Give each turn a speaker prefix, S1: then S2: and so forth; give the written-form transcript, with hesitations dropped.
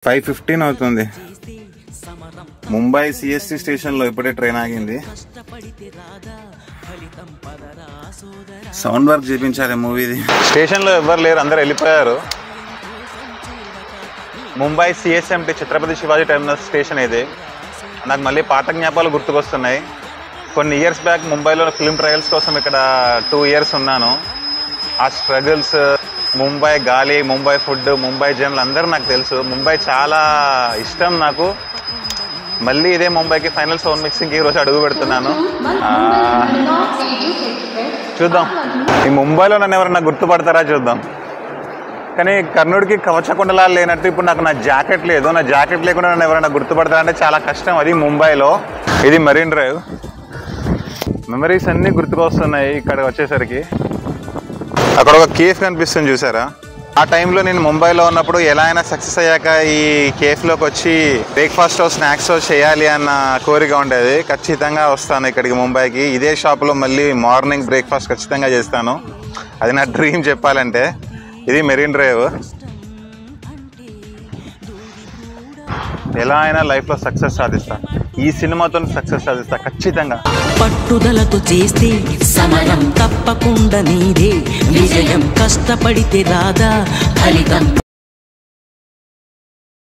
S1: 5:15 అవుతుంది. Mumbai CST station లో ఇప్పుడే ట్రైన్ ఆగింది. సౌండ్ వర్క్ చేయించాలి మూవీది. స్టేషన్ లో ఎవరు లేరు, అందరు వెళ్ళిపోయారు. Mumbai CSMT Chhatrapati Shivaji terminus station ఇది. నాకు మళ్ళీ పాత జ్ఞాపాలు గుర్తుకొస్తున్నాయి. కొన్ని ఇయర్స్ బ్యాక్ ముంబైలో ఫిల్మ్ ట్రయల్స్ కోసం ఇక్కడ 2 years ఉన్నాను. ఆ స్ట్రగుల్స్, ముంబై గాలి, ముంబై ఫుడ్, ముంబై జనాలు అందరూ నాకు తెలుసు. ముంబై చాలా ఇష్టం నాకు. మళ్ళీ ఇదే ముంబైకి ఫైనల్ సౌండ్ మిక్సింగ్కి ఈరోజు అడుగు పెడుతున్నాను. చూద్దాం ఈ ముంబైలో నన్ను ఎవరన్నా గుర్తుపడతారా చూద్దాం. కానీ కర్ణుడికి కవచకుండలాలు లేనట్టు ఇప్పుడు నాకు నా జాకెట్ లేదు. నా జాకెట్ లేకుండా నన్ను ఎవరైనా గుర్తుపడతారంటే చాలా కష్టం. అది ముంబైలో. ఇది మరీన్ డ్రైవ్. మెమరీస్ అన్నీ గుర్తుకొస్తున్నాయి ఇక్కడికి వచ్చేసరికి. అక్కడ ఒక కేఫ్ కనిపిస్తుంది చూసారా. ఆ టైంలో నేను ముంబైలో ఉన్నప్పుడు ఎలా అయినా సక్సెస్ అయ్యాక ఈ కేఫ్లోకి వచ్చి బ్రేక్ఫాస్ట్ స్నాక్స్ చేయాలి అన్న కోరిక ఉండేది. ఖచ్చితంగా వస్తాను ఇక్కడికి ముంబైకి. ఇదే షాప్లో మళ్ళీ మార్నింగ్ బ్రేక్ఫాస్ట్ ఖచ్చితంగా చేస్తాను. అది నా డ్రీమ్ చెప్పాలంటే. ఇది మెరీన్ డ్రైవ్. ఎలా అయినా లైఫ్లో సక్సెస్ సాధిస్తా. ఈ సినిమాతో సక్సెస్ సాధిస్తా ఖచ్చితంగా.
S2: పట్టుదలతో చేస్తే సమరం తప్పకుండా నీదే విజయం. కష్టపడితే రాదా ఫలితం.